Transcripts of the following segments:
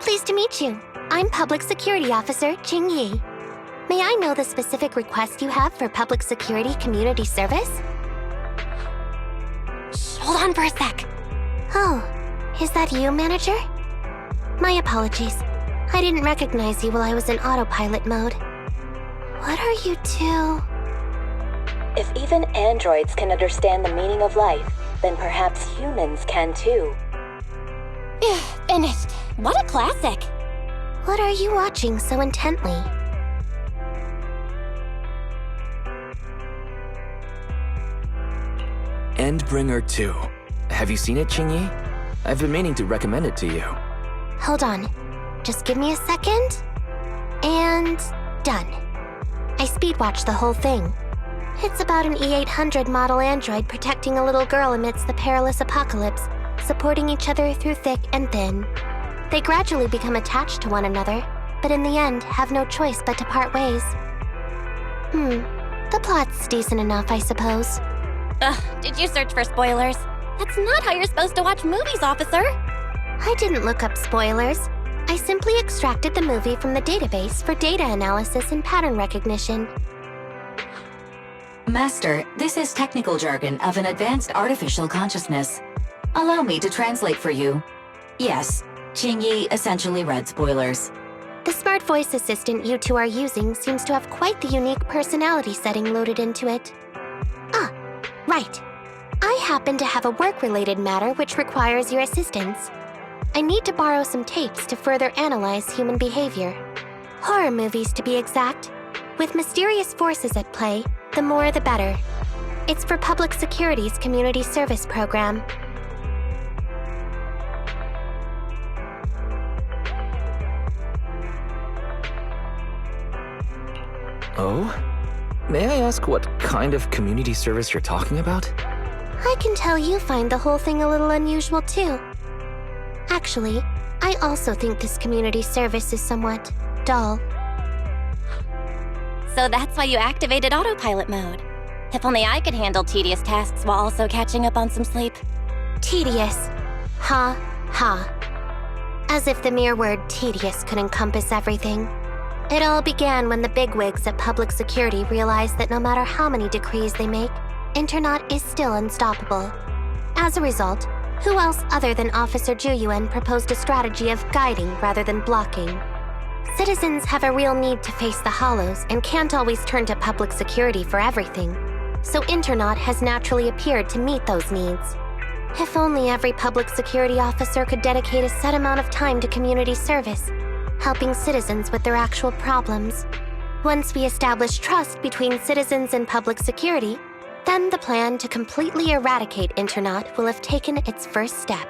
Pleased to meet you. I'm Public Security Officer Qingyi. May I know the specific request you have for public security community service? Shh, hold on for a sec. Oh, is that you, Manager? My apologies. I didn't recognize you while I was in autopilot mode. What are you two? If even androids can understand the meaning of life, then perhaps humans can too. Finished. What a classic. What are you watching so intently? Endbringer 2. Have you seen it, Qingyi? I've been meaning to recommend it to you. Hold on. Just give me a second. And done. I speedwatched the whole thing. It's about an E-800 model android protecting a little girl amidst the perilous apocalypse, supporting each other through thick and thin. They gradually become attached to one another, but in the end have no choice but to part ways. The plot's decent enough, I suppose. Did you search for spoilers? That's not how you're supposed to watch movies, officer. I didn't look up spoilers. I simply extracted the movie from the database for data analysis and pattern recognition. Master, this is technical jargon of an advanced artificial consciousness. Allow me to translate for you. Yes, Qingyi essentially read spoilers. The smart voice assistant you two are using seems to have quite the unique personality setting loaded into it. Ah, right. I happen to have a work-related matter which requires your assistance. I need to borrow some tapes to further analyze human behavior. Horror movies, to be exact. With mysterious forces at play, the more the better. It's for Public Security's community service program. Oh? May I ask what kind of community service you're talking about? I can tell you find the whole thing a little unusual too. Actually, I also think this community service is somewhat dull. So that's why you activated autopilot mode. If only I could handle tedious tasks while also catching up on some sleep. Tedious. Ha, ha. As if the mere word tedious could encompass everything. It all began when the bigwigs at Public Security realized that no matter how many decrees they make, Internet is still unstoppable. As a result, who else other than Officer Juyuan proposed a strategy of guiding rather than blocking? Citizens have a real need to face the hollows and can't always turn to Public Security for everything. So Internet has naturally appeared to meet those needs. If only every Public Security officer could dedicate a set amount of time to community service, helping citizens with their actual problems. Once we establish trust between citizens and Public Security, then the plan to completely eradicate Internet will have taken its first step.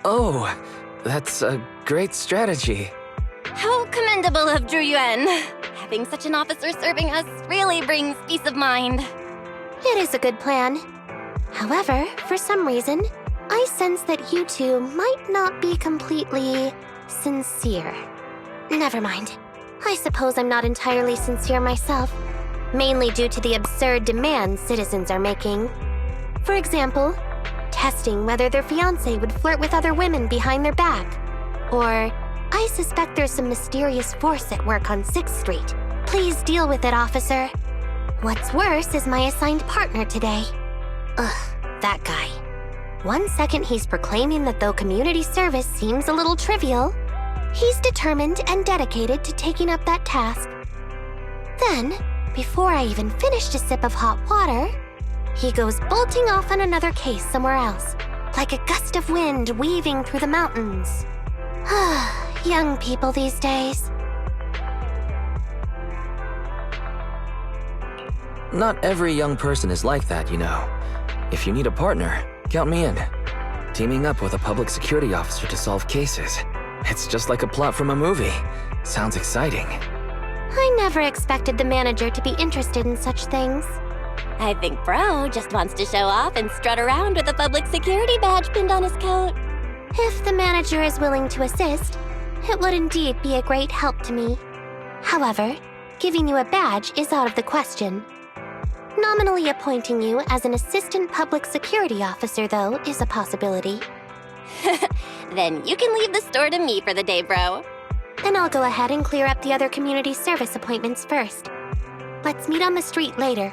Oh, that's a great strategy. How commendable of Zhu Yuan. Having such an officer serving us really brings peace of mind. It is a good plan. However, for some reason, I sense that you two might not be completely sincere. Never mind. I suppose I'm not entirely sincere myself, mainly due to the absurd demands citizens are making. For example, testing whether their fiancé would flirt with other women behind their back. Or, I suspect there's some mysterious force at work on 6th Street. Please deal with it, officer. What's worse is my assigned partner today. Ugh, that guy. One second he's proclaiming that though community service seems a little trivial, he's determined and dedicated to taking up that task. Then, before I even finished a sip of hot water, he goes bolting off on another case somewhere else, like a gust of wind weaving through the mountains. Young people these days. Not every young person is like that, you know. If you need a partner, count me in. Teaming up with a public security officer to solve cases. It's just like a plot from a movie. Sounds exciting. I never expected the manager to be interested in such things. I think Bro just wants to show off and strut around with a public security badge pinned on his coat. If the manager is willing to assist, it would indeed be a great help to me. However, giving you a badge is out of the question. Nominally appointing you as an assistant public security officer, though, is a possibility. Then you can leave the store to me for the day, bro. Then I'll go ahead and clear up the other community service appointments first. Let's meet on the street later.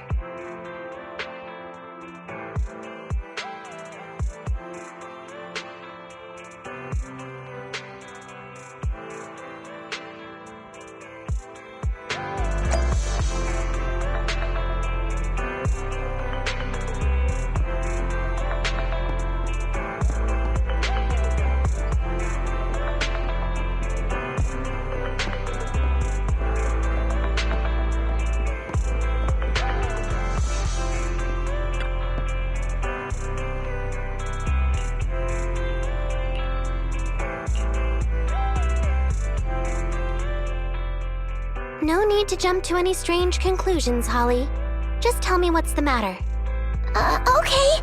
No need to jump to any strange conclusions, Holly. Just tell me what's the matter. Okay.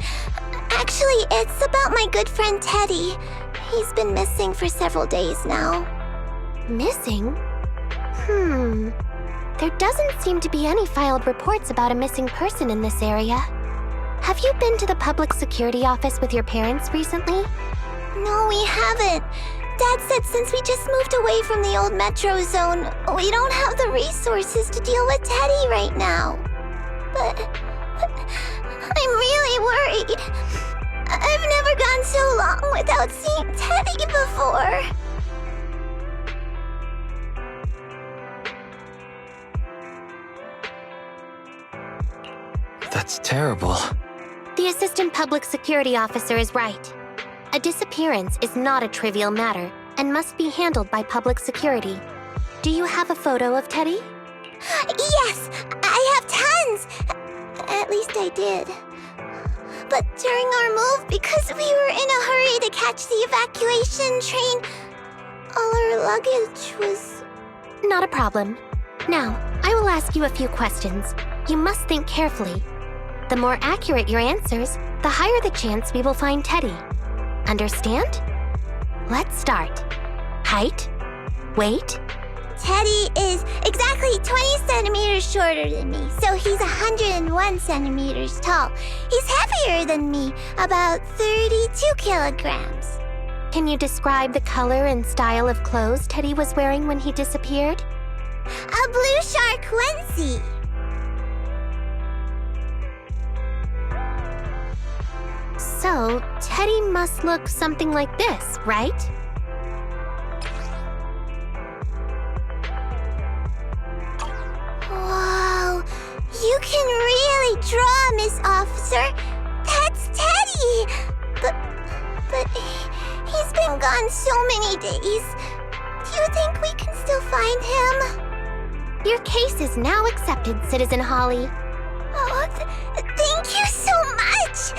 Actually, it's about my good friend Teddy. He's been missing for several days now. Missing? There doesn't seem to be any filed reports about a missing person in this area. Have you been to the public security office with your parents recently? No, we haven't. Dad said since we just moved away from the old metro zone, we don't have the resources to deal with Teddy right now. But I'm really worried. I've never gone so long without seeing Teddy before. That's terrible. The assistant public security officer is right. A disappearance is not a trivial matter and must be handled by public security. Do you have a photo of Teddy? Yes, I have tons. At least I did. But during our move, because we were in a hurry to catch the evacuation train, all our luggage was... Not a problem. Now, I will ask you a few questions. You must think carefully. The more accurate your answers, the higher the chance we will find Teddy. Understand? Let's start. Height? Weight? Teddy is exactly 20 centimeters shorter than me, so he's 101 centimeters tall. He's heavier than me, about 32 kilograms. Can you describe the color and style of clothes Teddy was wearing when he disappeared? A blue shark onesie. So, Teddy must look something like this, right? Whoa, you can really draw, Miss Officer. That's Teddy. But he's been gone so many days. Do you think we can still find him? Your case is now accepted, Citizen Holly. Oh, thank you so much!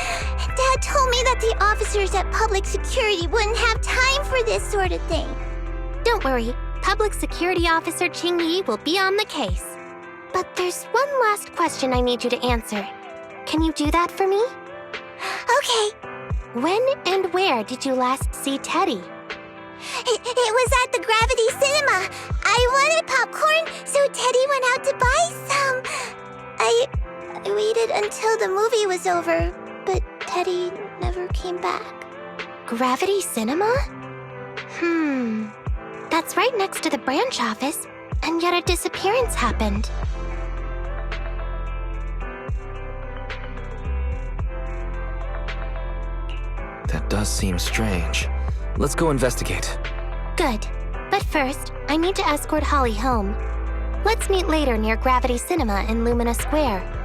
Dad told me that the officers at Public Security wouldn't have time for this sort of thing. Don't worry, Public Security Officer Qingyi will be on the case. But there's one last question I need you to answer. Can you do that for me? Okay. When and where did you last see Teddy? It was at the Gravity Cinema. I wanted popcorn, so Teddy went out to buy some. I waited until the movie was over, but Teddy never came back. Gravity Cinema? That's right next to the branch office, and yet a disappearance happened. That does seem strange. Let's go investigate. Good. But first, I need to escort Holly home. Let's meet later near Gravity Cinema in Lumina Square.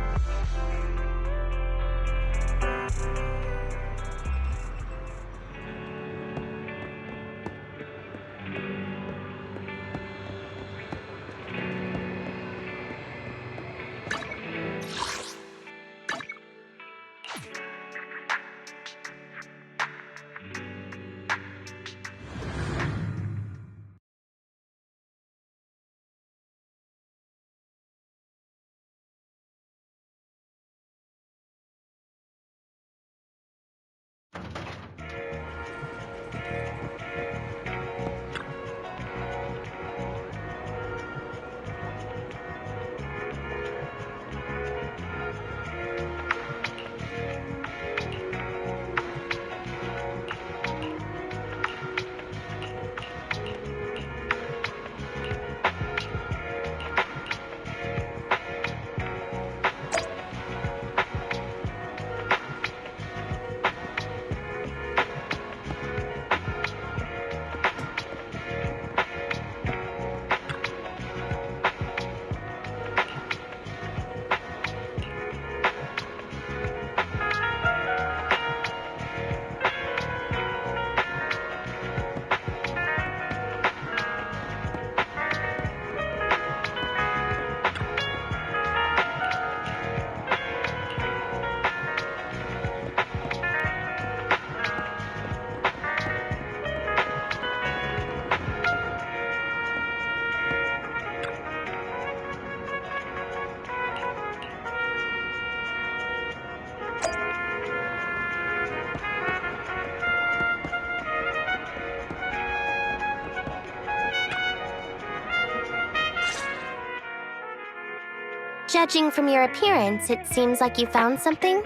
Judging from your appearance, it seems like you found something?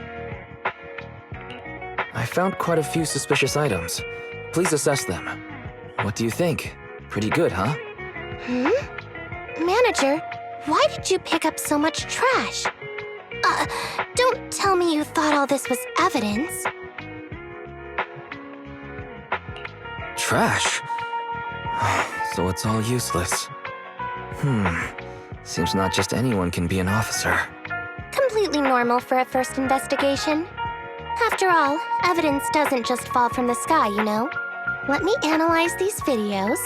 I found quite a few suspicious items. Please assess them. What do you think? Pretty good, huh? Manager, why did you pick up so much trash? Don't tell me you thought all this was evidence. Trash? So it's all useless. Seems not just anyone can be an officer. Completely normal for a first investigation. After all, evidence doesn't just fall from the sky, you know. Let me analyze these videos,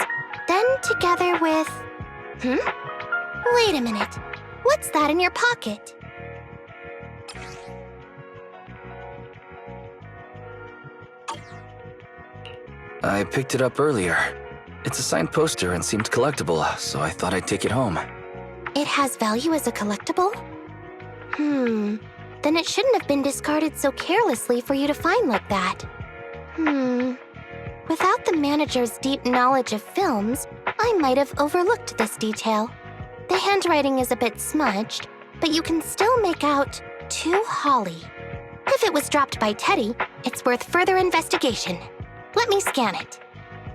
then together with... Wait a minute. What's that in your pocket? I picked it up earlier. It's a signed poster and seemed collectible, so I thought I'd take it home. It has value as a collectible? Then it shouldn't have been discarded so carelessly for you to find like that. Without the manager's deep knowledge of films, I might have overlooked this detail. The handwriting is a bit smudged, but you can still make out "To Holly." If it was dropped by Teddy, it's worth further investigation. Let me scan it.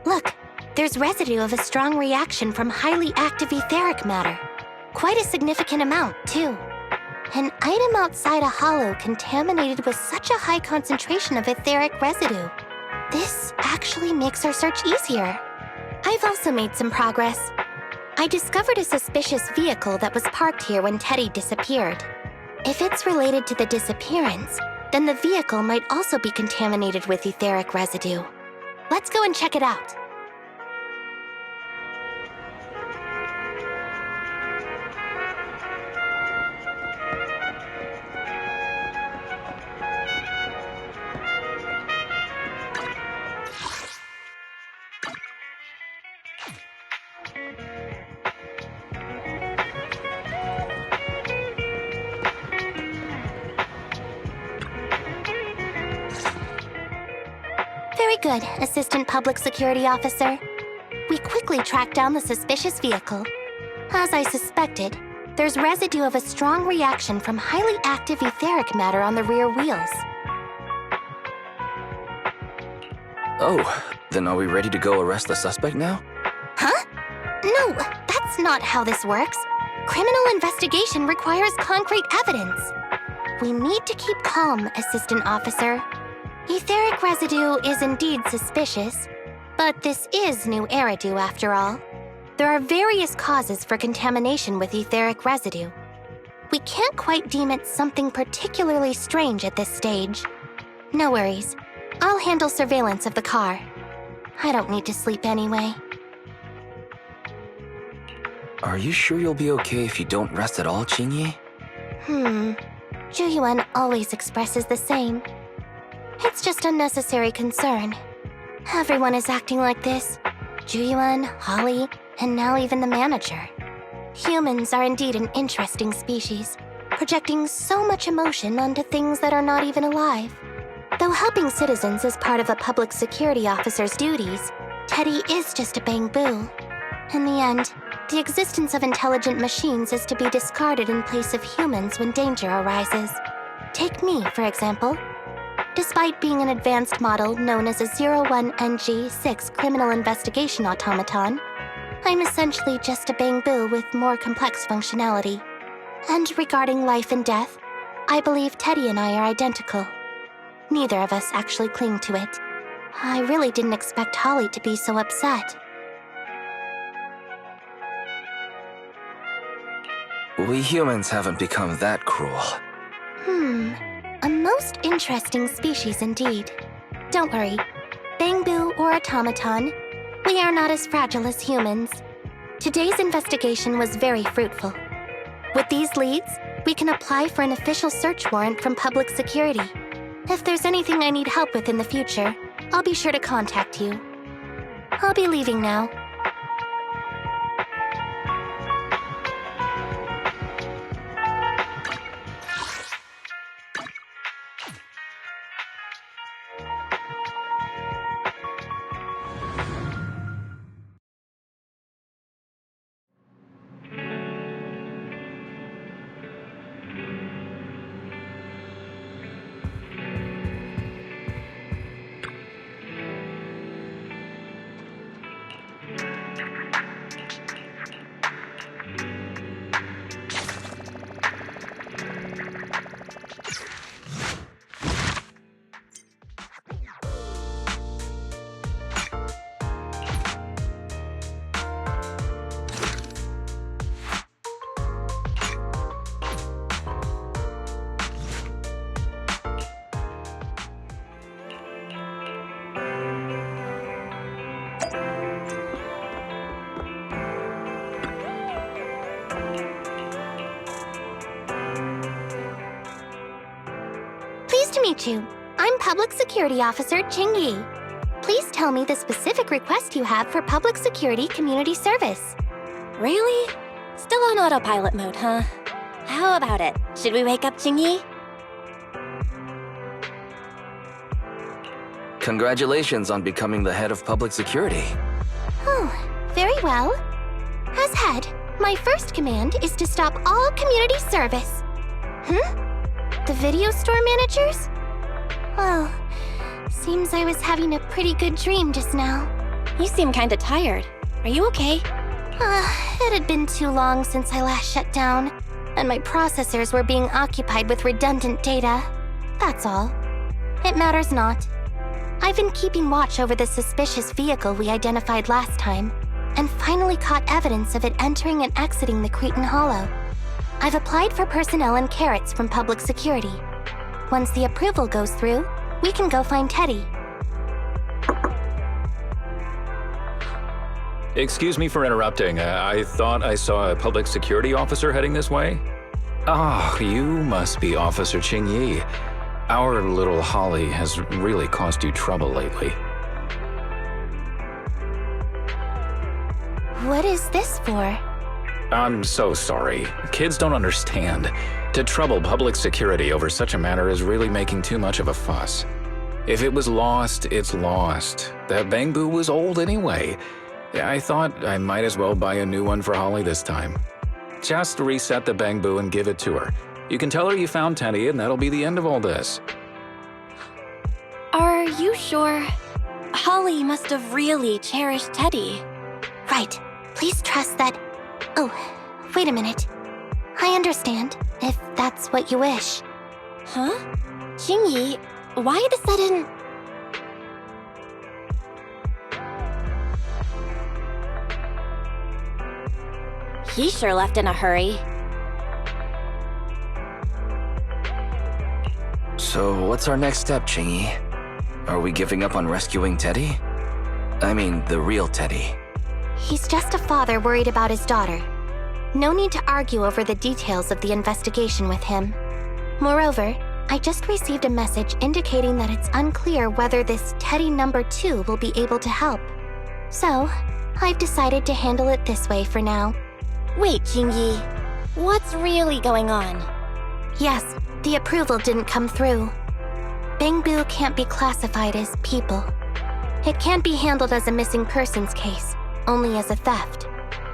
Look, there's residue of a strong reaction from highly active etheric matter. Quite a significant amount, too. An item outside a hollow contaminated with such a high concentration of etheric residue. This actually makes our search easier. I've also made some progress. I discovered a suspicious vehicle that was parked here when Teddy disappeared. If it's related to the disappearance, then the vehicle might also be contaminated with etheric residue. Let's go and check it out. Very good, Assistant Public Security Officer. We quickly tracked down the suspicious vehicle. As I suspected, there's residue of a strong reaction from highly active etheric matter on the rear wheels. Oh, then are we ready to go arrest the suspect now? Huh? No, that's not how this works. Criminal investigation requires concrete evidence. We need to keep calm, Assistant Officer. Etheric residue is indeed suspicious, but this is new Eridu after all. There are various causes for contamination with etheric residue. We can't quite deem it something particularly strange at this stage. No worries. I'll handle surveillance of the car. I don't need to sleep anyway. Are you sure you'll be okay if you don't rest at all, Qingyi? Juyuan always expresses the same. It's just unnecessary concern. Everyone is acting like this. Juyuan, Holly, and now even the manager. Humans are indeed an interesting species, projecting so much emotion onto things that are not even alive. Though helping citizens is part of a public security officer's duties, Teddy is just a bang-boo. In the end, the existence of intelligent machines is to be discarded in place of humans when danger arises. Take me, for example. Despite being an advanced model known as a 01NG6 criminal investigation automaton, I'm essentially just a bang-boo with more complex functionality. And regarding life and death, I believe Teddy and I are identical. Neither of us actually cling to it. I really didn't expect Holly to be so upset. We humans haven't become that cruel. A most interesting species indeed. Don't worry. Bang-boo or automaton, we are not as fragile as humans. Today's investigation was very fruitful. With these leads, we can apply for an official search warrant from public security. If there's anything I need help with in the future, I'll be sure to contact you. I'll be leaving now. to meet you. I'm Public Security Officer Qingyi. Please tell me the specific request you have for public security community service. Really? Still on autopilot mode, huh? How about it? Should we wake up Qingyi? Congratulations on becoming the head of public security. Oh, very well. As head, my first command is to stop all community service. The video store managers? Well, seems I was having a pretty good dream just now. You seem kinda tired. Are you okay? It had been too long since I last shut down, and my processors were being occupied with redundant data. That's all. It matters not. I've been keeping watch over the suspicious vehicle we identified last time, and finally caught evidence of it entering and exiting the Cretan Hollow. I've applied for personnel and carrots from public security. Once the approval goes through, we can go find Teddy. Excuse me for interrupting. I thought I saw a public security officer heading this way. Ah, you must be Officer Qingyi. Our little Holly has really caused you trouble lately. What is this for? I'm so sorry. Kids don't understand. To trouble public security over such a matter is really making too much of a fuss. If it was lost, it's lost. That bamboo was old anyway. I thought I might as well buy a new one for Holly this time. Just reset the bamboo and give it to her. You can tell her you found Teddy and that'll be the end of all this. Are you sure? Holly must have really cherished Teddy. Right. Please trust that... Oh, wait a minute. I understand, if that's what you wish. Huh? Qingyi, why the sudden... He sure left in a hurry. So what's our next step, Qingyi? Are we giving up on rescuing Teddy? I mean, the real Teddy. He's just a father worried about his daughter. No need to argue over the details of the investigation with him. Moreover, I just received a message indicating that it's unclear whether this Teddy number 2 will be able to help. So, I've decided to handle it this way for now. Wait, Qingyi. What's really going on? Yes, the approval didn't come through. Bangbu can't be classified as people. It can't be handled as a missing persons case, only as a theft.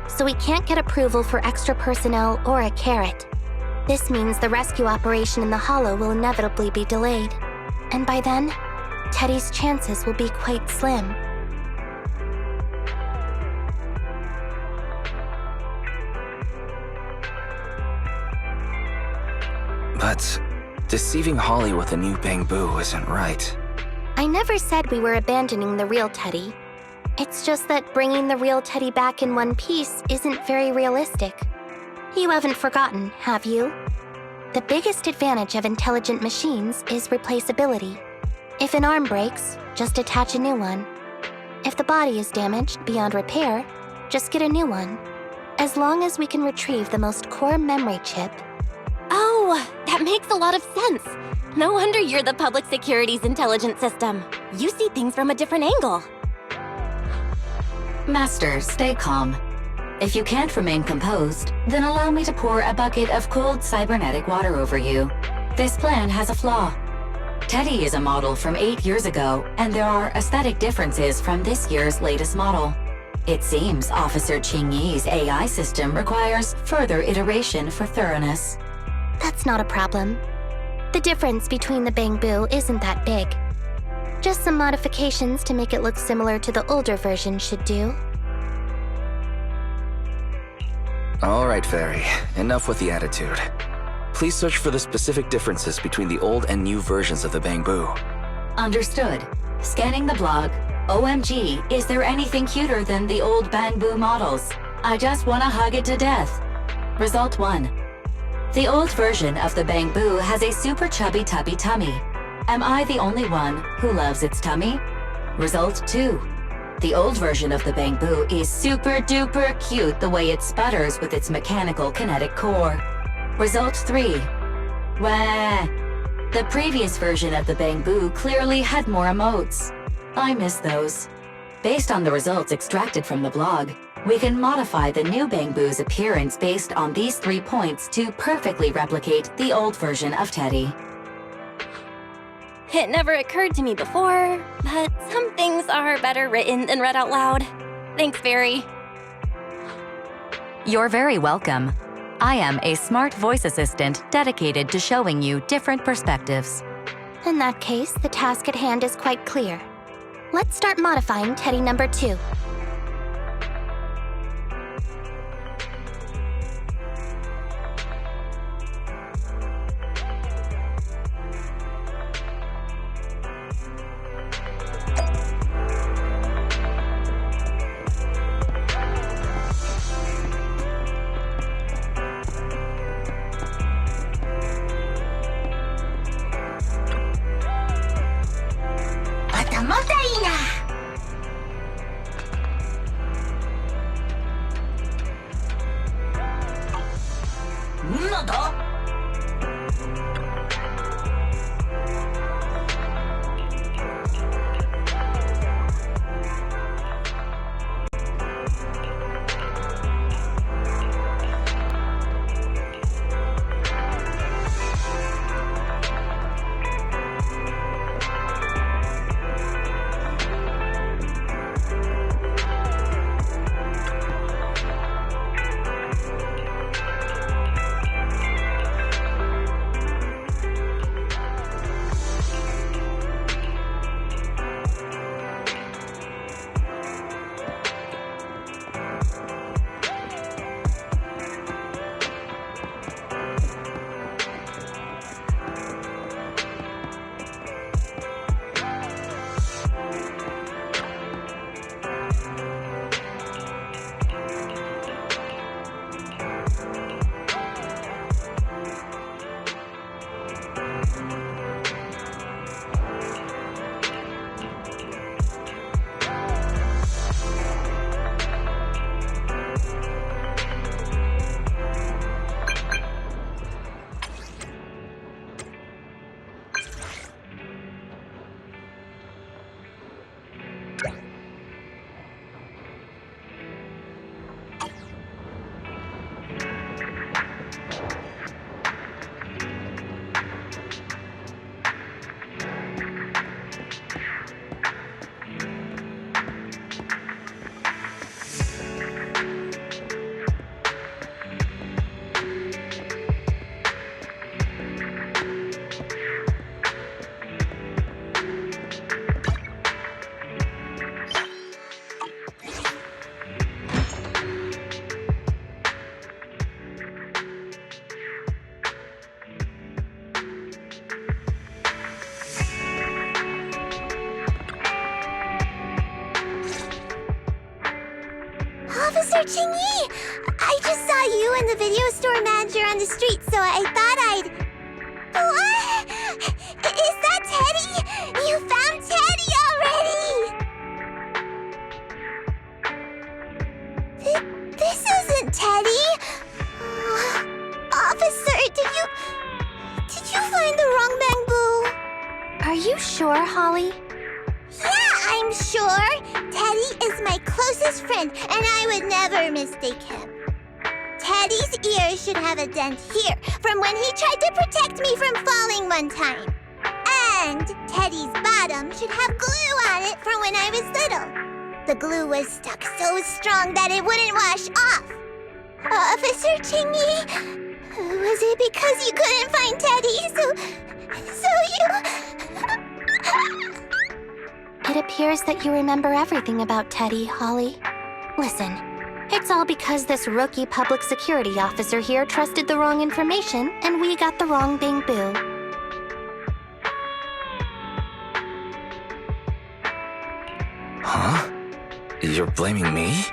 So we can't get approval for extra personnel or a carrot. This means the rescue operation in the Hollow will inevitably be delayed. And by then, Teddy's chances will be quite slim. But deceiving Holly with a new bamboo isn't right. I never said we were abandoning the real Teddy. It's just that bringing the real Teddy back in one piece isn't very realistic. You haven't forgotten, have you? The biggest advantage of intelligent machines is replaceability. If an arm breaks, just attach a new one. If the body is damaged beyond repair, just get a new one. As long as we can retrieve the most core memory chip. Oh, that makes a lot of sense. No wonder you're the public security's intelligent system. You see things from a different angle. Master, stay calm. If you can't remain composed, then allow me to pour a bucket of cold cybernetic water over you. This plan has a flaw. Teddy is a model from 8 years ago, and there are aesthetic differences from this year's latest model. It seems Officer Qingyi's AI system requires further iteration for thoroughness. That's not a problem. The difference between the bamboo isn't that big. Just some modifications to make it look similar to the older version should do. All right, Fairy. Enough with the attitude. Please search for the specific differences between the old and new versions of the bamboo. Understood. Scanning the blog. OMG, is there anything cuter than the old bamboo models? I just wanna hug it to death. Result 1. The old version of the bamboo has a super chubby tubby tummy. Am I the only one who loves its tummy? Result 2. The old version of the bamboo is super duper cute the way it sputters with its mechanical kinetic core. Result 3. Wah. The previous version of the Bangbu clearly had more emotes. I miss those. Based on the results extracted from the blog, we can modify the new Bangbu's appearance based on these 3 points to perfectly replicate the old version of Teddy. It never occurred to me before, but some things are better written than read out loud. Thanks, Fairy. You're very welcome. I am a smart voice assistant dedicated to showing you different perspectives. In that case, the task at hand is quite clear. Let's start modifying Teddy number 2. Officer Qingyi! I just saw you and the video store manager on the street, so I thought I'd... What? Is that Teddy? You found Teddy already! This isn't Teddy! Officer, did you find the wrong Bangbu? Are you sure, Holly? Yeah, I'm sure. Teddy is my closest friend, and I would never mistake him. Teddy's ear should have a dent here from when he tried to protect me from falling one time. And Teddy's bottom should have glue on it from when I was little. The glue was stuck so strong that it wouldn't wash off. Officer Qingyi, was it because you couldn't find Teddy, so you... It appears that you remember everything about Teddy, Holly. Listen, it's all because this rookie public security officer here trusted the wrong information, and we got the wrong Bangbu. Huh? You're blaming me?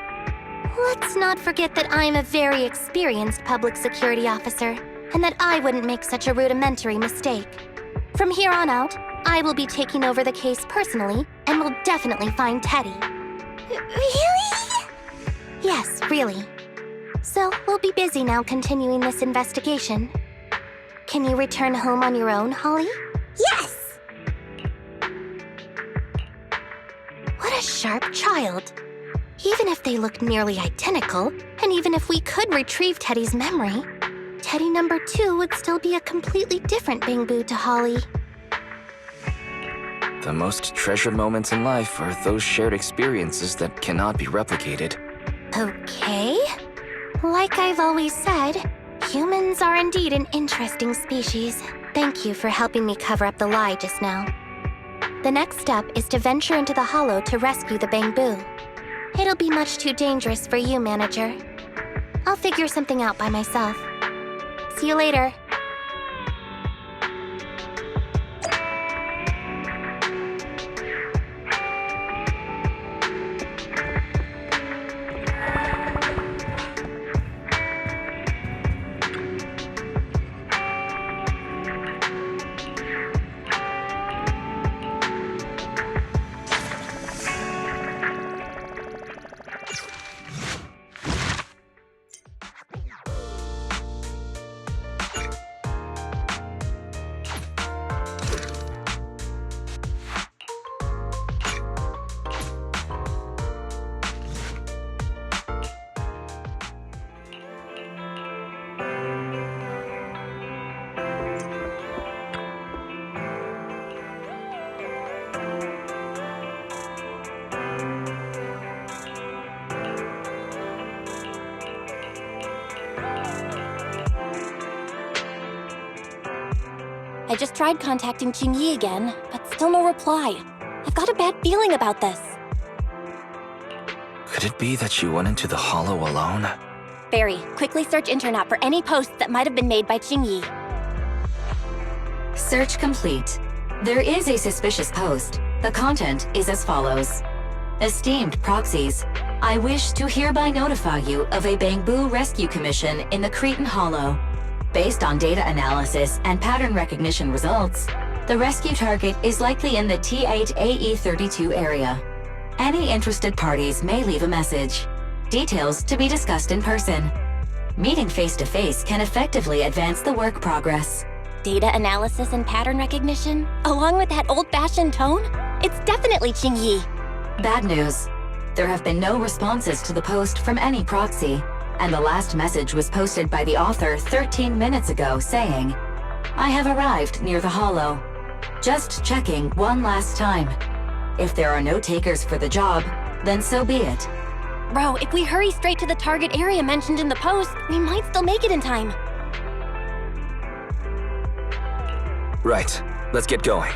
Let's not forget that I'm a very experienced public security officer, and that I wouldn't make such a rudimentary mistake. From here on out, I will be taking over the case personally, and will definitely find Teddy. Really? Yes, really. So, we'll be busy now continuing this investigation. Can you return home on your own, Holly? a sharp child. Even if they look nearly identical, and even if we could retrieve Teddy's memory, Teddy number 2 would still be a completely different Bangbu to Holly. The most treasured moments in life are those shared experiences that cannot be replicated. Okay. Like I've always said, humans are indeed an interesting species. Thank you for helping me cover up the lie just now. The next step is to venture into the hollow to rescue the Bangbu. It'll be much too dangerous for you, Manager. I'll figure something out by myself. See you later. I just tried contacting Qingyi again, but still no reply. I've got a bad feeling about this. Could it be that she went into the hollow alone? Barry, quickly search internet for any posts that might have been made by Qingyi. Search complete. There is a suspicious post. The content is as follows. Esteemed proxies, I wish to hereby notify you of a Bangbu rescue commission in the Cretan Hollow. Based on data analysis and pattern recognition results, the rescue target is likely in the T8AE32 area. Any interested parties may leave a message. Details to be discussed in person. Meeting face-to-face can effectively advance the work progress. Data analysis and pattern recognition, along with that old-fashioned tone? It's definitely Qingyi. Bad news. There have been no responses to the post from any proxy, and the last message was posted by the author 13 minutes ago saying, I have arrived near the hollow. Just checking one last time. If there are no takers for the job, then so be it. Bro, if we hurry straight to the target area mentioned in the post, we might still make it in time. Right. Let's get going.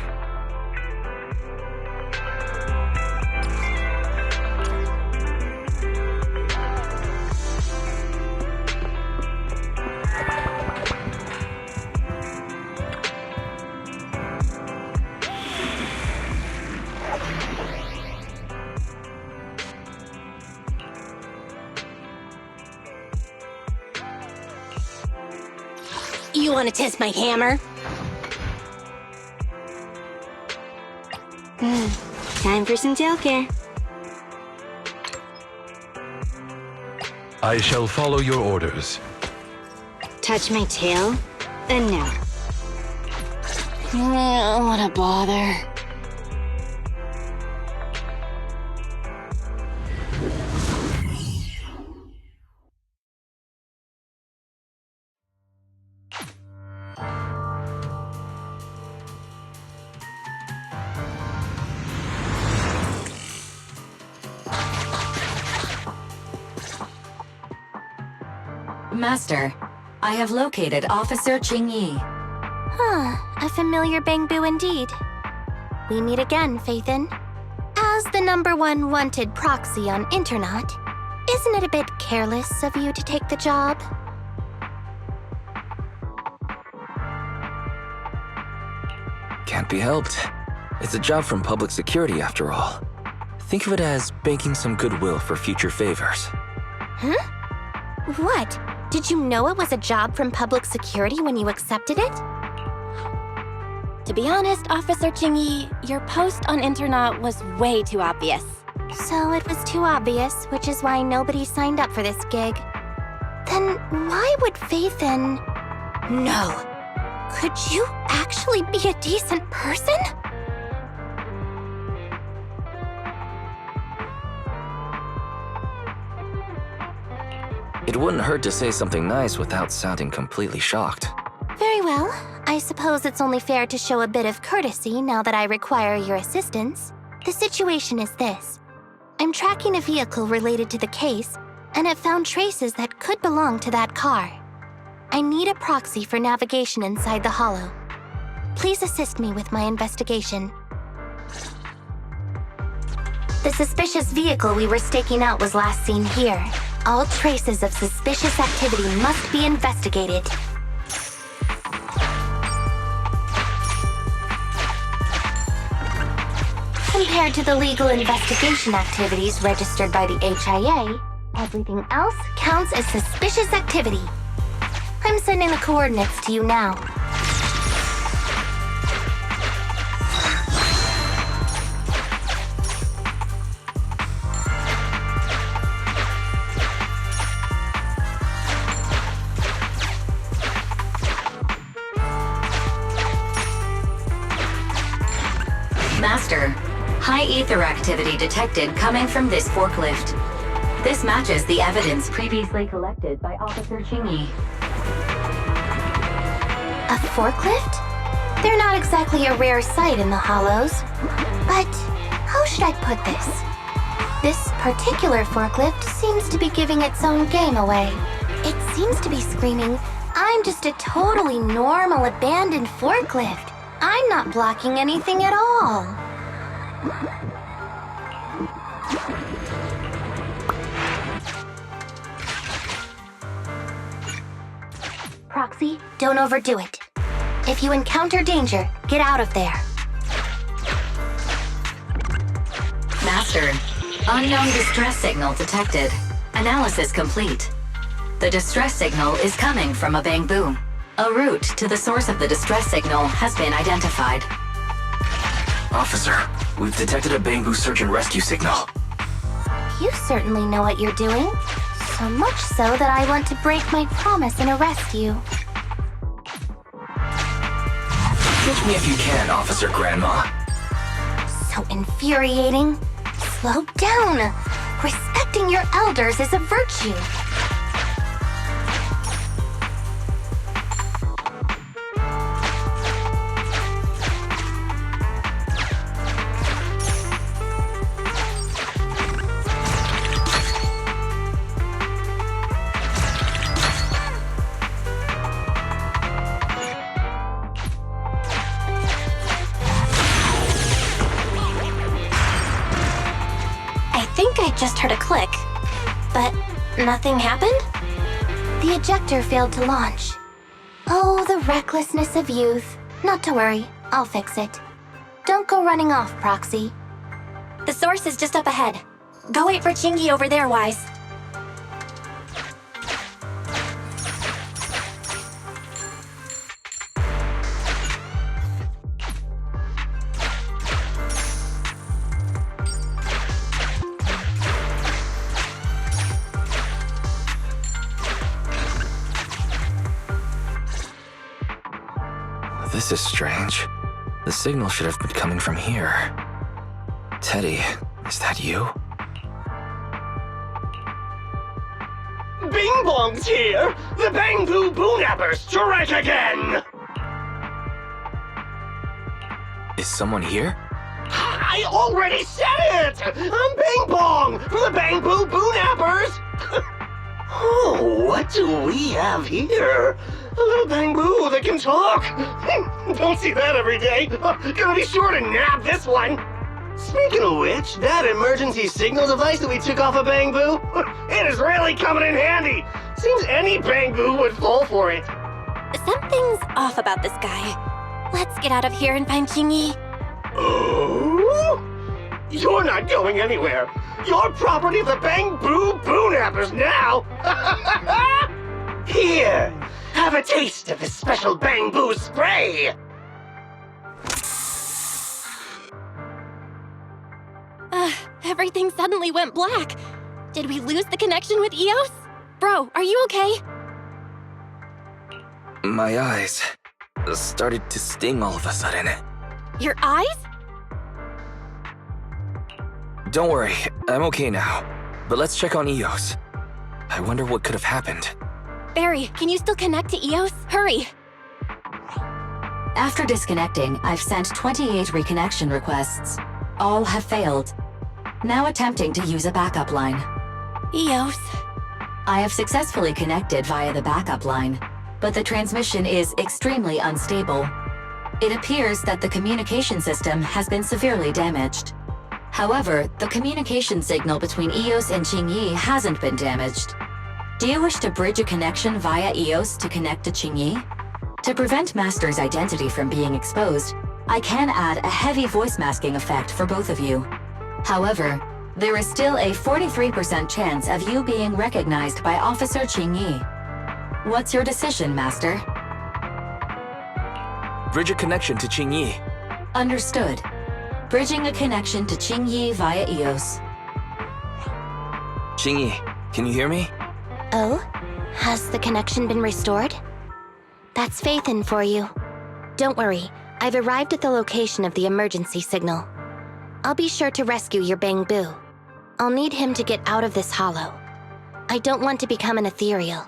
You want to test my hammer? Time for some tail care. I shall follow your orders. Touch my tail? No. What a bother. Master, I have located Officer Qingyi. A familiar Bangbu indeed. We meet again, Faithin. As the #1 wanted proxy on internet, isn't it a bit careless of you to take the job? Can't be helped. It's a job from public security after all. Think of it as banking some goodwill for future favors. Huh? What? Did you know it was a job from public security when you accepted it? To be honest, Officer Qingyi, your post on internet was way too obvious. So it was too obvious, which is why nobody signed up for this gig. Then why would Faithin... No. Could you actually be a decent person? It wouldn't hurt to say something nice without sounding completely shocked. Very well. I suppose it's only fair to show a bit of courtesy now that I require your assistance. The situation is this. I'm tracking a vehicle related to the case, and have found traces that could belong to that car. I need a proxy for navigation inside the hollow. Please assist me with my investigation. The suspicious vehicle we were staking out was last seen here. All traces of suspicious activity must be investigated. Compared to the legal investigation activities registered by the HIA, everything else counts as suspicious activity. I'm sending the coordinates to you now. Master, high ether activity detected coming from this forklift. This matches the evidence previously collected by Officer Qingyi. A forklift? They're not exactly a rare sight in the Hollows. But how should I put this? This particular forklift seems to be giving its own game away. It seems to be screaming, "I'm just a totally normal abandoned forklift. I'm not blocking anything at all." Proxy, don't overdo it. If you encounter danger, get out of there. Master, unknown distress signal detected. Analysis complete. The distress signal is coming from a bamboo. A route to the source of the distress signal has been identified. Officer, we've detected a bamboo search and rescue signal. You certainly know what you're doing. So much so that I want to break my promise and arrest you. Catch me if you can, Officer Grandma. So infuriating. Slow down. Respecting your elders is a virtue. I just heard a click, but nothing happened? The ejector failed to launch. Oh, the recklessness of youth. Not to worry, I'll fix it. Don't go running off, Proxy. The source is just up ahead. Go wait for Qingyi over there, Wise. This is strange. The signal should have been coming from here. Teddy, is that you? Bing Bong's here! The Bamboo Boonappers strike again! Is someone here? I already said it! I'm Bing Bong from the Bamboo Boonappers! Oh, what do we have here? A little bamboo that can talk! Don't see that every day! Gonna be sure to nab this one! Speaking of which, that emergency signal device that we took off of Bamboo, it is really coming in handy! Seems any bamboo would fall for it. Something's off about this guy. Let's get out of here and find Qingyi. Oh? You're not going anywhere. You're property of the Bamboo Boonappers now! Here, have a taste of this special bamboo spray! Everything suddenly went black. Did we lose the connection with Eos? Bro, are you okay? My eyes started to sting all of a sudden. Your eyes? Don't worry, I'm okay now. But let's check on Eos. I wonder what could have happened. Barry, can you still connect to EOS? Hurry! After disconnecting, I've sent 28 reconnection requests. All have failed. Now attempting to use a backup line. EOS. I have successfully connected via the backup line, but the transmission is extremely unstable. It appears that the communication system has been severely damaged. However, the communication signal between EOS and Qingyi hasn't been damaged. Do you wish to bridge a connection via EOS to connect to Qingyi? To prevent Master's identity from being exposed, I can add a heavy voice masking effect for both of you. However, there is still a 43% chance of you being recognized by Officer Qingyi. What's your decision, Master? Bridge a connection to Qingyi. Understood. Bridging a connection to Qingyi via EOS. Qingyi, can you hear me? Oh? Has the connection been restored? That's Faithin for you. Don't worry, I've arrived at the location of the emergency signal. I'll be sure to rescue your Bangbu. I'll need him to get out of this hollow. I don't want to become an ethereal.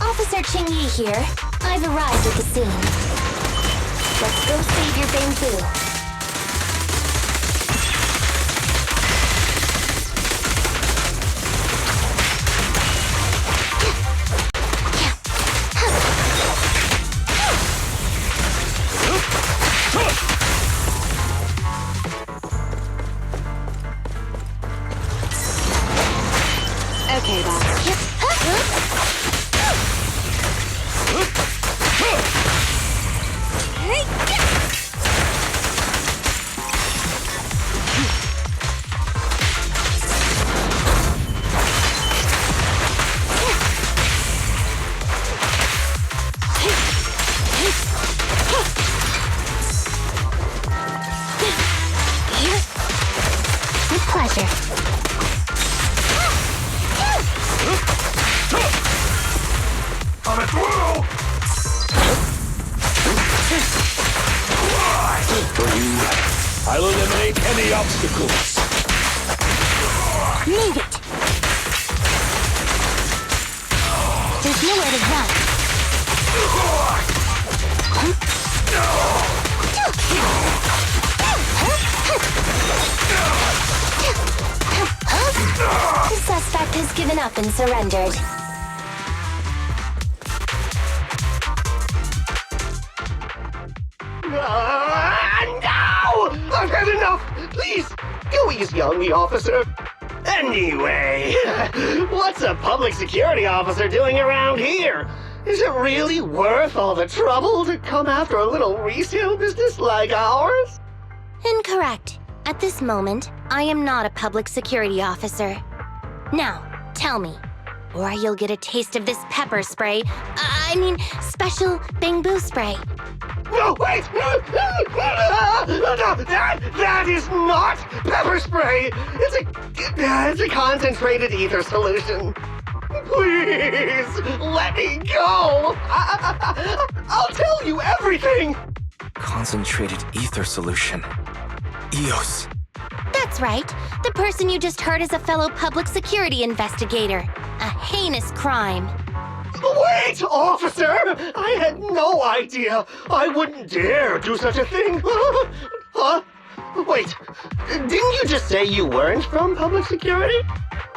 Officer Qingyi here. I've arrived at the scene. Let's go save your Bangbu. Okay, boss. With pleasure. Coming through! For you, I'll eliminate any obstacles. Move it! There's nowhere to run. The suspect has given up and surrendered. No! I've had enough! Please, go easy on me, officer. Anyway, what's a public security officer doing around here? Is it really worth all the trouble to come after a little resale business like ours? Incorrect. At this moment, I am not a public security officer. Now, tell me, or you'll get a taste of this pepper spray. Special Bangbu spray. No, wait! That is not pepper spray! It's a concentrated ether solution. Please, let me go! I'll tell you everything! Concentrated ether solution. EOS. That's right. The person you just heard is a fellow public security investigator. A heinous crime. Wait, officer! I had no idea. I wouldn't dare do such a thing. Huh? Wait, didn't you just say you weren't from public security?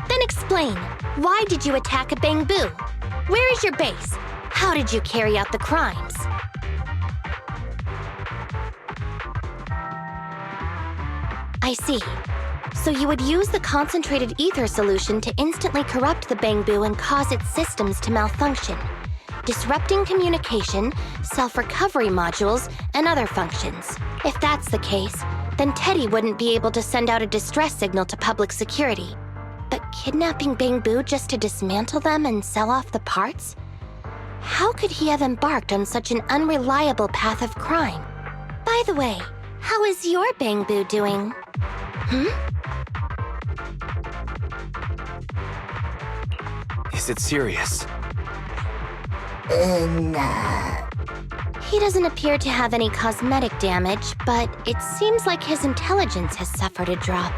Then explain. Why did you attack a Bangbu? Where is your base? How did you carry out the crimes? I see. So you would use the concentrated ether solution to instantly corrupt the Bangbu and cause its systems to malfunction, disrupting communication, self-recovery modules, and other functions. If that's the case, then Teddy wouldn't be able to send out a distress signal to public security. But kidnapping Bangbu just to dismantle them and sell off the parts? How could he have embarked on such an unreliable path of crime? By the way, how is your Bangbu doing? Is it serious? He doesn't appear to have any cosmetic damage, but it seems like his intelligence has suffered a drop.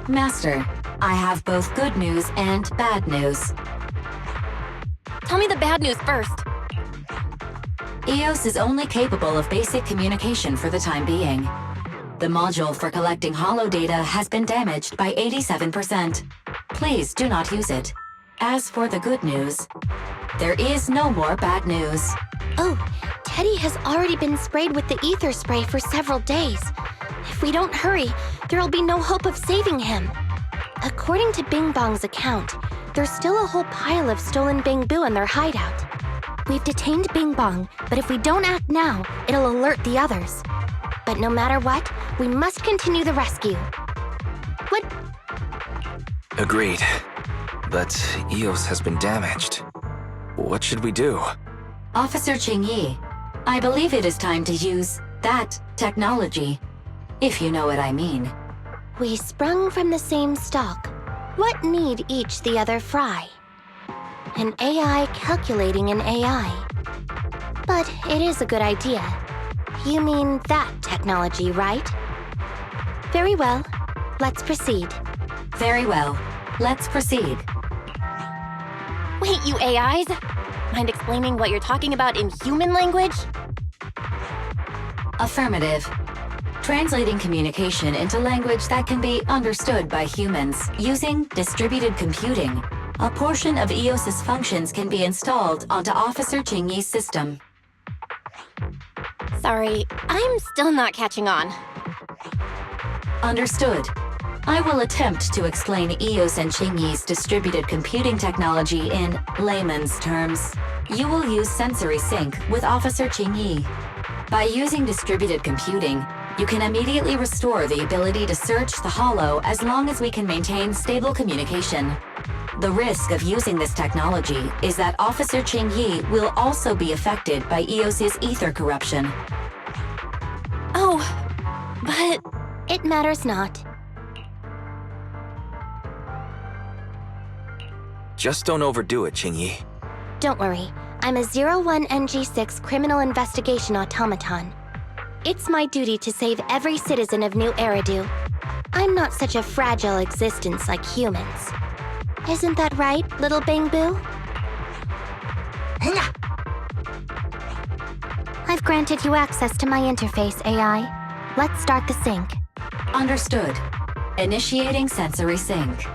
Master, I have both good news and bad news. Tell me the bad news first. EOS is only capable of basic communication for the time being. The module for collecting holo data has been damaged by 87%. Please do not use it. As for the good news, there is no more bad news. Oh, Teddy has already been sprayed with the ether spray for several days. If we don't hurry, there'll be no hope of saving him. According to Bing Bong's account, there's still a whole pile of stolen Bangbu in their hideout. We've detained Bing Bong, but if we don't act now, it'll alert the others. But no matter what, we must continue the rescue. What? Agreed. But EOS has been damaged. What should we do? Officer Qingyi, I believe it is time to use that technology, if you know what I mean. We sprung from the same stock. What need each the other fry? An AI calculating an AI. But it is a good idea. You mean that technology, right? Very well. Let's proceed. Very well. Let's proceed. Wait, you AIs? Mind explaining what you're talking about in human language? Affirmative. Translating communication into language that can be understood by humans using distributed computing. A portion of EOS's functions can be installed onto Officer Qingyi's system. Sorry, I'm still not catching on. Understood. I will attempt to explain EOS and Qingyi's distributed computing technology in layman's terms. You will use sensory sync with Officer Qingyi. By using distributed computing, you can immediately restore the ability to search the holo as long as we can maintain stable communication. The risk of using this technology is that Officer Qingyi will also be affected by EOS's ether corruption. Oh, but... It matters not. Just don't overdo it, Qingyi. Don't worry. I'm a 01NG6 criminal investigation automaton. It's my duty to save every citizen of New Eridu. I'm not such a fragile existence like humans. Isn't that right, little Bangbu? I've granted you access to my interface, AI. Let's start the sync. Understood. Initiating sensory sync.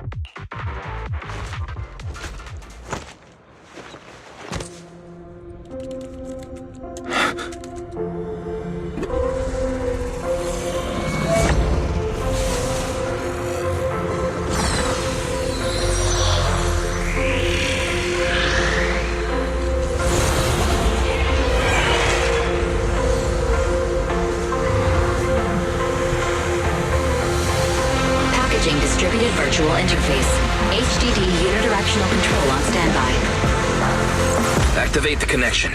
Distributed virtual interface. HDD unidirectional control on standby. Activate the connection.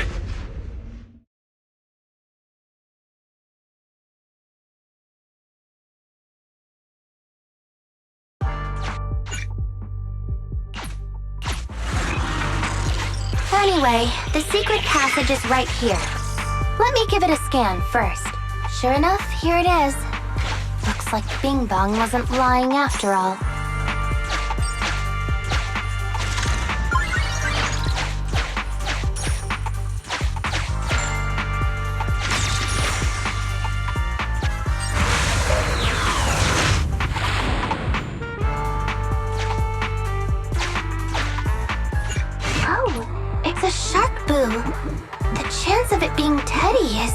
Anyway, the secret passage is right here. Let me give it a scan first. Sure enough, here it is. Looks like Bing Bong wasn't lying after all. Oh, it's a shark boo. The chance of it being Teddy is...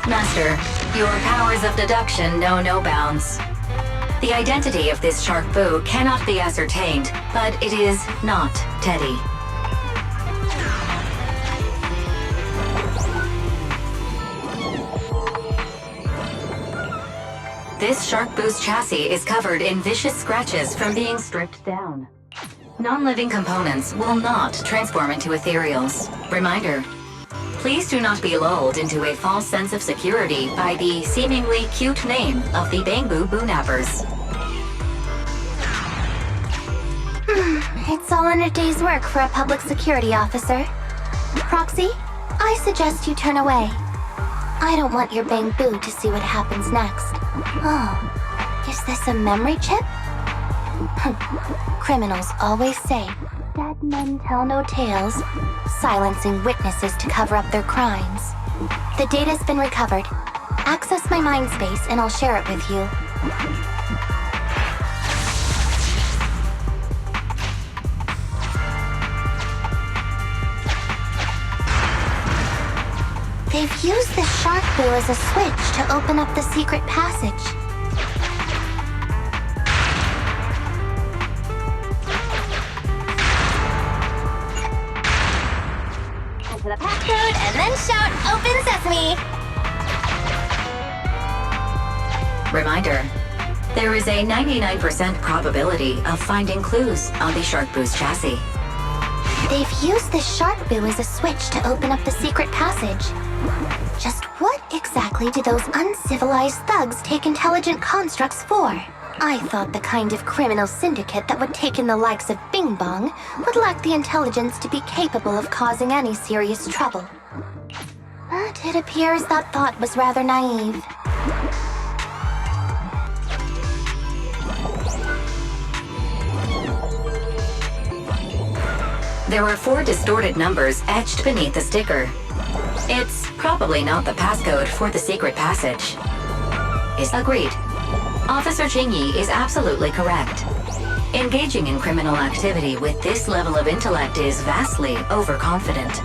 Master, your powers of deduction know no bounds. The identity of this shark boo cannot be ascertained, but it is not Teddy. This Shark Boo's chassis is covered in vicious scratches from being stripped down. Non-living components will not transform into ethereals. Reminder, please do not be lulled into a false sense of security by the seemingly cute name of the Bangbu Boonappers. It's all in a day's work for a public security officer. Proxy, I suggest you turn away. I don't want your Bangbu to see what happens next. Oh, is this a memory chip? Criminals always say, dead men tell no tales, silencing witnesses to cover up their crimes. The data's been recovered. Access my mind space and I'll share it with you. They've used the Shark Boo as a switch to open up the secret passage. To the passcode and then shout, "Open Sesame!" Reminder, there is a 99% probability of finding clues on the Shark Boo's chassis. They've used the Shark Boo as a switch to open up the secret passage. Just what exactly do those uncivilized thugs take intelligent constructs for? I thought the kind of criminal syndicate that would take in the likes of Bing Bong would lack the intelligence to be capable of causing any serious trouble. But it appears that thought was rather naive. There are 4 distorted numbers etched beneath the sticker. It's probably not the passcode for the secret passage. Is agreed. Officer Qingyi is absolutely correct. Engaging in criminal activity with this level of intellect is vastly overconfident.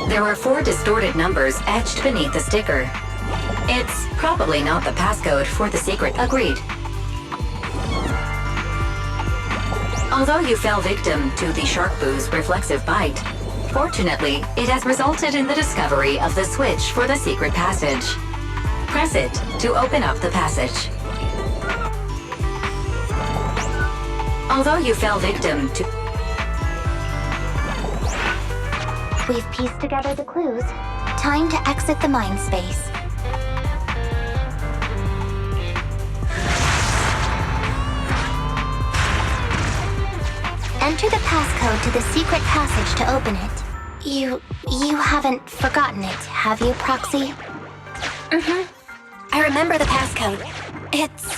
There are 4 distorted numbers etched beneath the sticker. It's probably not the passcode for the secret. Agreed. Although you fell victim to the Shark Boo's reflexive bite, fortunately, it has resulted in the discovery of the switch for the secret passage. Press it to open up the passage. Although you fell victim to... We've pieced together the clues. Time to exit the mind space. Enter the passcode to the secret passage to open it. You haven't forgotten it, have you, Proxy? I remember the passcode. It's...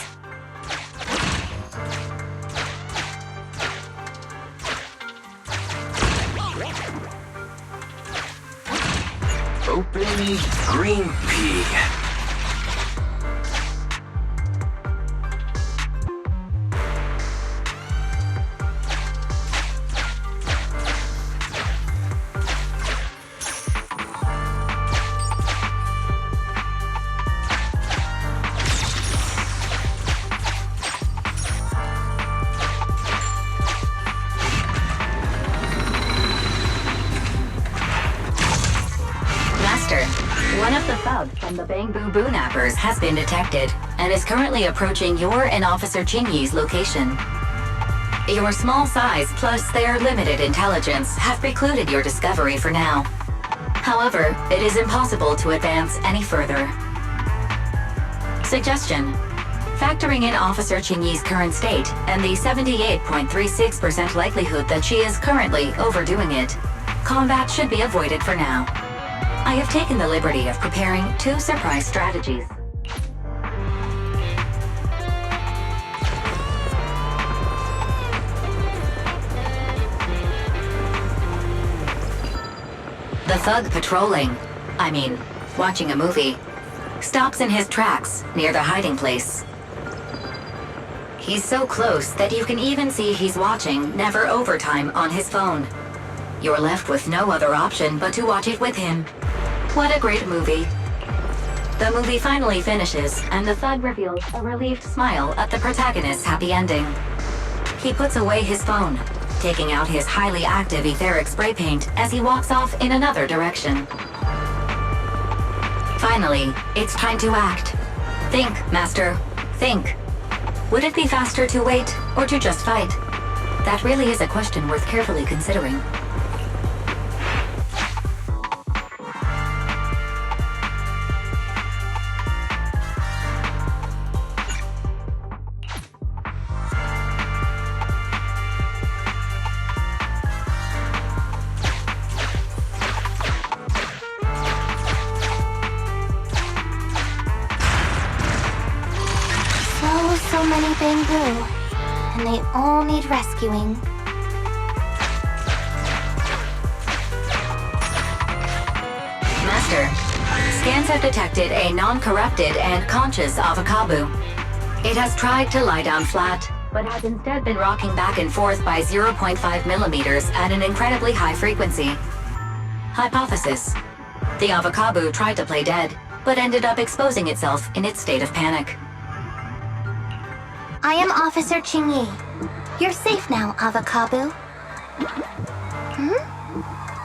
Open green pea. One of the thugs from the Bangbu Boonappers has been detected and is currently approaching your and Officer Qingyi's location. Your small size plus their limited intelligence have precluded your discovery for now. However, it is impossible to advance any further. Suggestion: factoring in Officer Qingyi's current state and the 78.36% likelihood that she is currently overdoing it, combat should be avoided for now. I have taken the liberty of preparing 2 surprise strategies. The thug patrolling, watching a movie, stops in his tracks near the hiding place. He's so close that you can even see he's watching Never Overtime on his phone. You're left with no other option but to watch it with him. What a great movie. The movie finally finishes, and the thug reveals a relieved smile at the protagonist's happy ending. He puts away his phone, taking out his highly active etheric spray paint as he walks off in another direction. Finally, it's time to act. Think, Master. Think. Would it be faster to wait or to just fight? That really is a question worth carefully considering. So many bamboo, and they all need rescuing. Master, scans have detected a non-corrupted and conscious Avakabu. It has tried to lie down flat, but has instead been rocking back and forth by 0.5 millimeters at an incredibly high frequency. Hypothesis: the Avakabu tried to play dead, but ended up exposing itself in its state of panic. I am Officer Qingyi. You're safe now, Avakabu.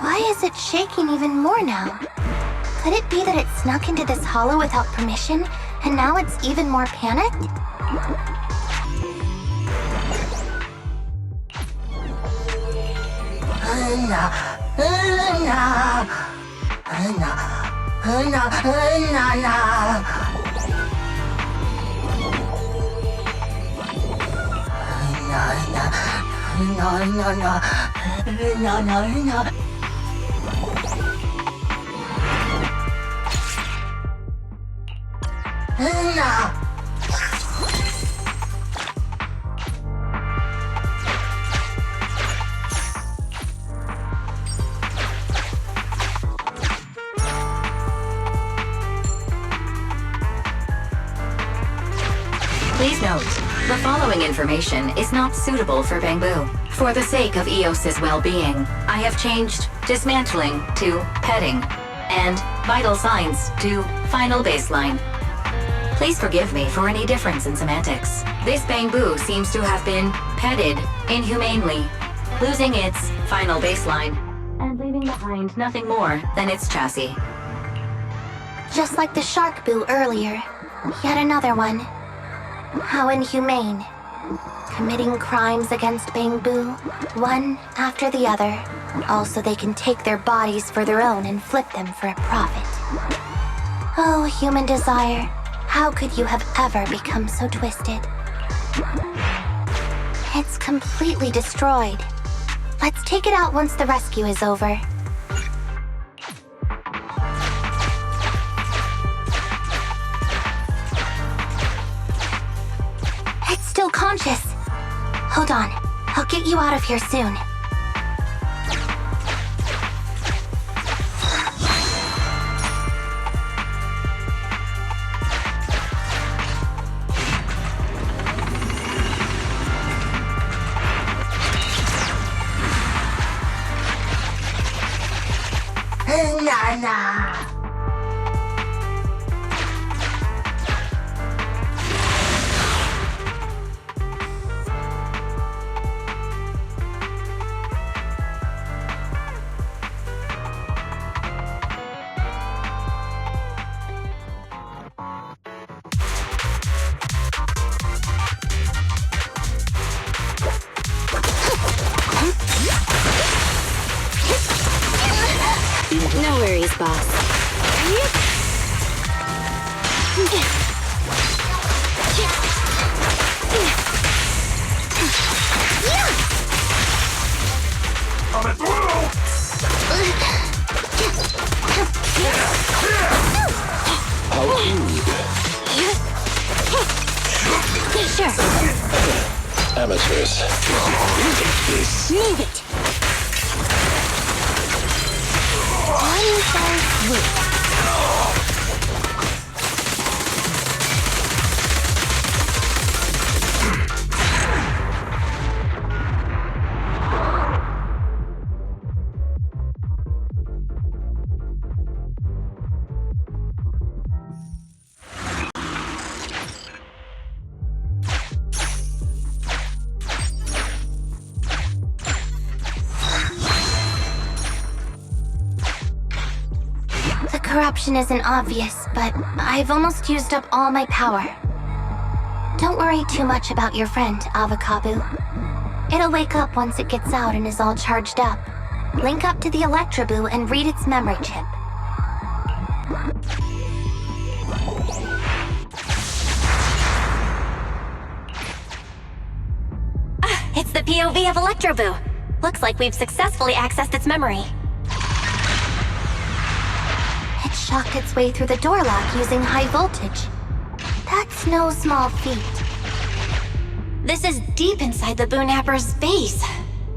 Why is it shaking even more now? Could it be that it snuck into this hollow without permission, and now it's even more panicked? Please note, the following information is not suitable for Bangbu. For the sake of EOS's well-being, I have changed dismantling to petting, and vital signs to final baseline. Please forgive me for any difference in semantics. This Bangbu seems to have been petted inhumanely, losing its final baseline, and leaving behind nothing more than its chassis. Just like the shark boo earlier. Yet another one. How inhumane. Committing crimes against Bangbu, one after the other. Also, they can take their bodies for their own and flip them for a profit. Oh, human desire. How could you have ever become so twisted? It's completely destroyed. Let's take it out once the rescue is over. It's still conscious. Hold on. I'll get you out of here soon. No worries, boss. Coming through! How rude. Sure. Amateurs. Move it. One fell swoop. corruption isn't obvious, but I've almost used up all my power. Don't worry too much about your friend, Avakabu. It'll wake up once it gets out and is all charged up. Link up to the Electroboo and read its memory chip. It's the POV of Electroboo. Looks like we've successfully accessed its memory. It shocked its way through the door lock using high voltage. That's no small feat. This is deep inside the Boonapper's base.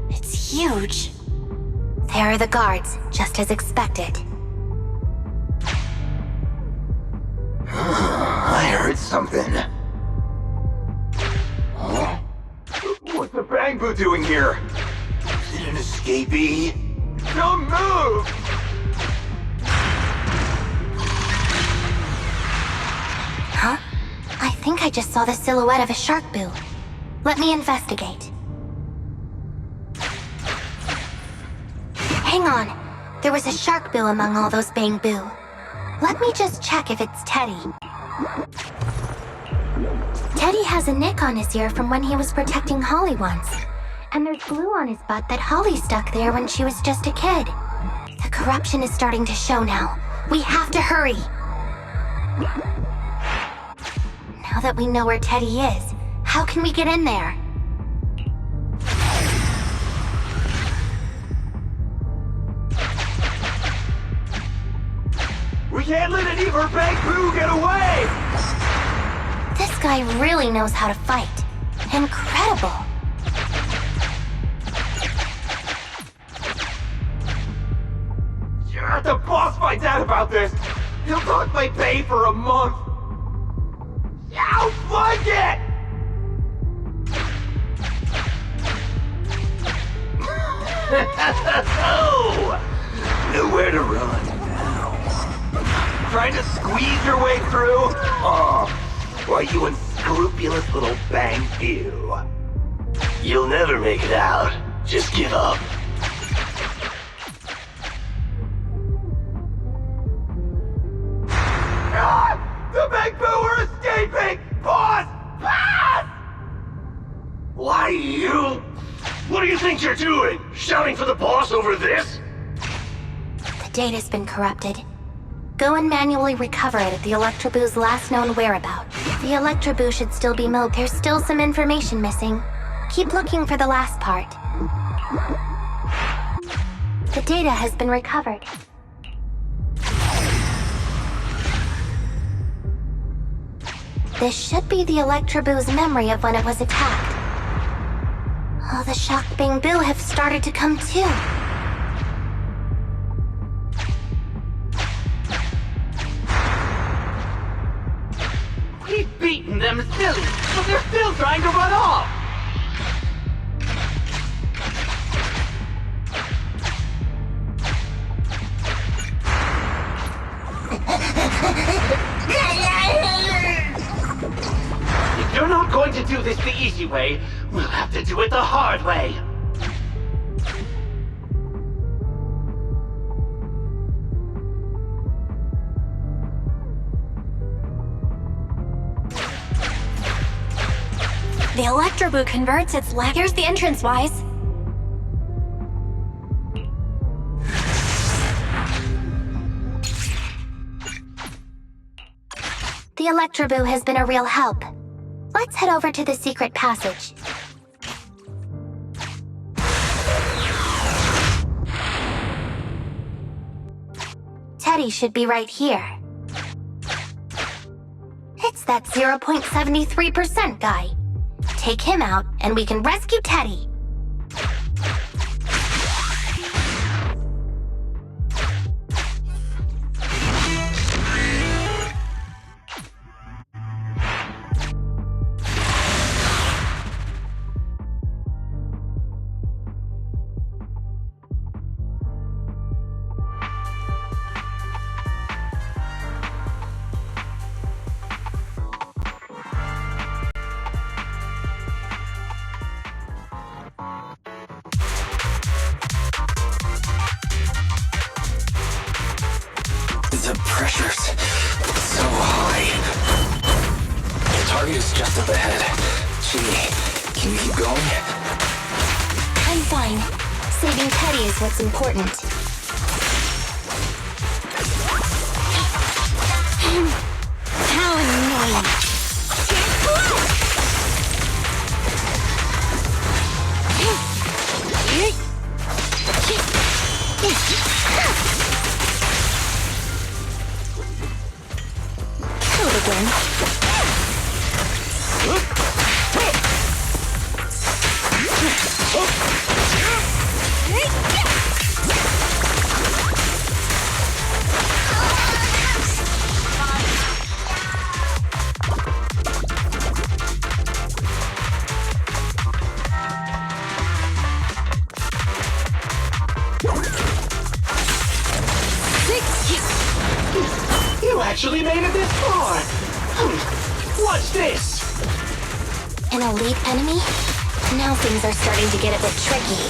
It's huge. There are the guards, just as expected. I heard something. Huh? What's the Bangboo doing here? Is it an escapee? Don't move! Huh? I think I just saw the silhouette of a shark boo. Let me investigate. Hang on. There was a shark boo among all those Bangboo. Let me just check if it's Teddy. Teddy has a nick on his ear from when he was protecting Holly once. And there's glue on his butt that Holly stuck there when she was just a kid. The corruption is starting to show now. We have to hurry. Now that we know where Teddy is, how can we get in there? We can't let any of our Bangboo get away! This guy really knows how to fight. Incredible. Yeah, the boss finds out about this! He'll talk my pay for a month! I'll fund it! Nowhere to run now. Trying to squeeze your way through? Oh, why, you unscrupulous little Bangboo. You'll never make it out. Just give up. Ah! The Bangboo are escaping! Boss! Boss! Why, you... What do you think you're doing? Shouting for the boss over this? The data's been corrupted. Go and manually recover it at the Electroboo's last known whereabout. The Electroboo should still be mobile. There's still some information missing. Keep looking for the last part. The data has been recovered. This should be the Electroboo's memory of when it was attacked. All the shocked Bangboo have started to come too. We've beaten them silly, but they're still trying to run off! If you're not going to do this the easy way, we'll have to do it the hard way. The Electroboo converts its lag. Here's the entrance-wise. The Electroboo has been a real help. Let's head over to the secret passage. Teddy should be right here. It's that 0.73% guy. Take him out, and we can rescue Teddy. Qingyi, can you keep going? I'm fine. Saving Teddy is what's important. How annoying. Killed again. You actually made it this far! What's this? An elite enemy? Now things are starting to get a bit tricky.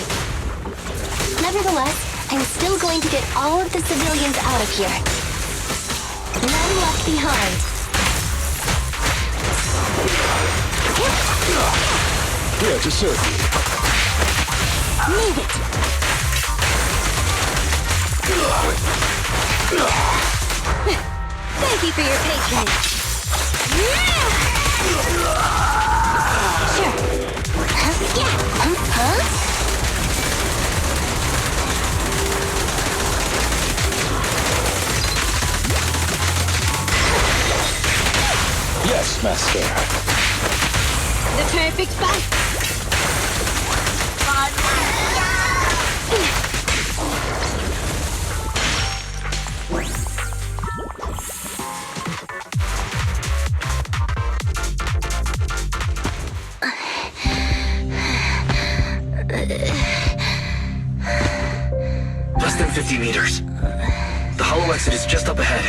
Nevertheless, I'm still going to get all of the civilians out of here. None left behind. Here to serve you. Move it! Thank you for your patronage. Sure. Huh? Yes, master. The perfect fight. Less than 50 meters. The hollow exit is just up ahead.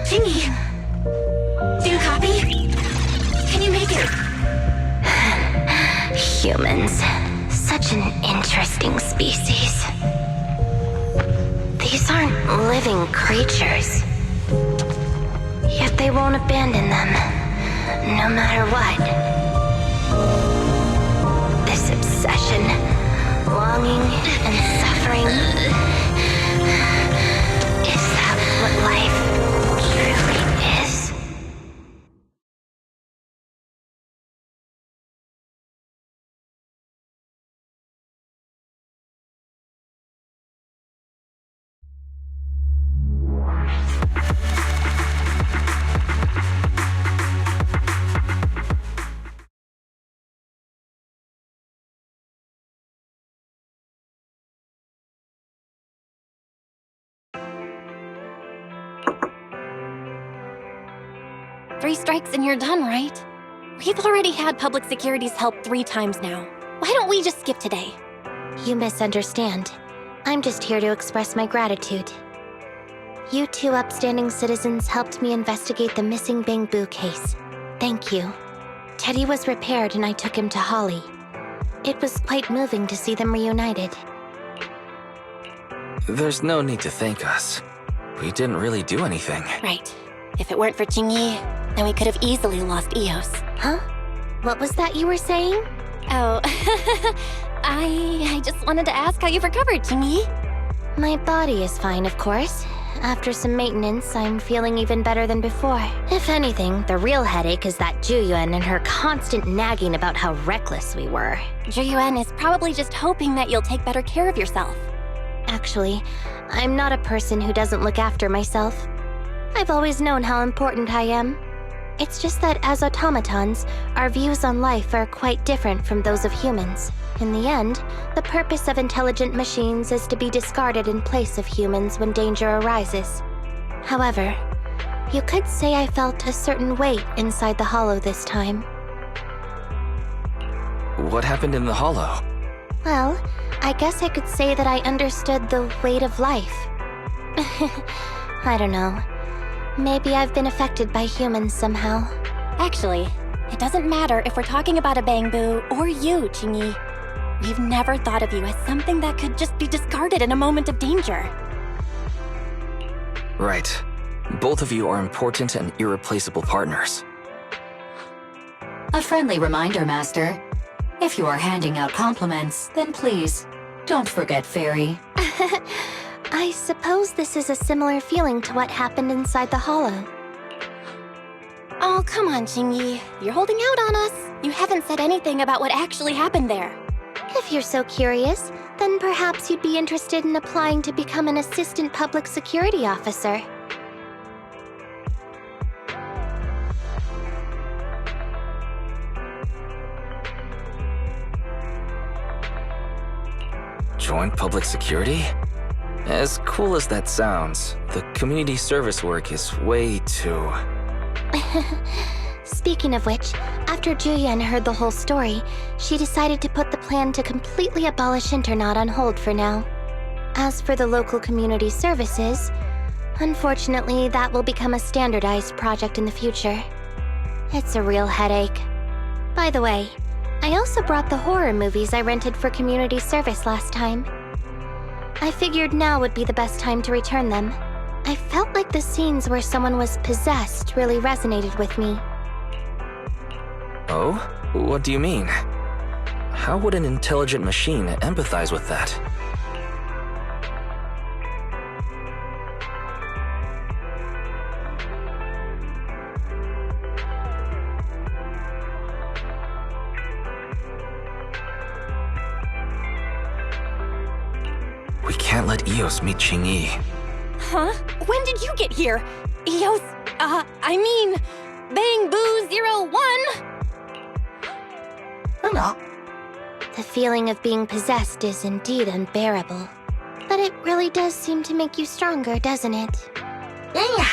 Qingyi! Do you copy? Can you make it? Humans. Such an interesting species. These aren't living creatures. Yet they won't abandon them, no matter what. This obsession, longing, and suffering. Is that what life truly is? Three strikes and you're done, right? We've already had public security's help 3 times now. Why don't we just skip today? You misunderstand. I'm just here to express my gratitude. You 2 upstanding citizens helped me investigate the missing Bangbu case. Thank you. Teddy was repaired and I took him to Holly. It was quite moving to see them reunited. There's no need to thank us. We didn't really do anything. Right. If it weren't for Qingyi, then we could have easily lost Eos. Huh? What was that you were saying? Oh, I just wanted to ask how you've recovered, Qingyi. My body is fine, of course. After some maintenance, I'm feeling even better than before. If anything, the real headache is that Zhuyuan and her constant nagging about how reckless we were. Zhuyuan is probably just hoping that you'll take better care of yourself. Actually, I'm not a person who doesn't look after myself. I've always known how important I am. It's just that as automatons, our views on life are quite different from those of humans. In the end, the purpose of intelligent machines is to be discarded in place of humans when danger arises. However, you could say I felt a certain weight inside the hollow this time. What happened in the hollow? Well, I guess I could say that I understood the weight of life. I don't know. Maybe I've been affected by humans somehow. Actually, it doesn't matter if we're talking about a Bangbu or you, Qingyi. We've never thought of you as something that could just be discarded in a moment of danger. Right. Both of you are important and irreplaceable partners. A friendly reminder, Master. If you are handing out compliments, then please, don't forget Fairy. I suppose this is a similar feeling to what happened inside the hollow. Oh, come on, Qingyi. You're holding out on us. You haven't said anything about what actually happened there. If you're so curious, then perhaps you'd be interested in applying to become an assistant public security officer. Join public security? As cool as that sounds, the community service work is way too... Speaking of which, after Juyen heard the whole story, she decided to put the plan to completely abolish Internat on hold for now. As for the local community services, unfortunately that will become a standardized project in the future. It's a real headache. By the way, I also brought the horror movies I rented for community service last time. I figured now would be the best time to return them. I felt like the scenes where someone was possessed really resonated with me. Oh? What do you mean? How would an intelligent machine empathize with that? We can't let Eos meet Qingyi. Huh? When did you get here? Eos, I mean, Bang Boo 01? Hello. The feeling of being possessed is indeed unbearable. But it really does seem to make you stronger, doesn't it? Yeah.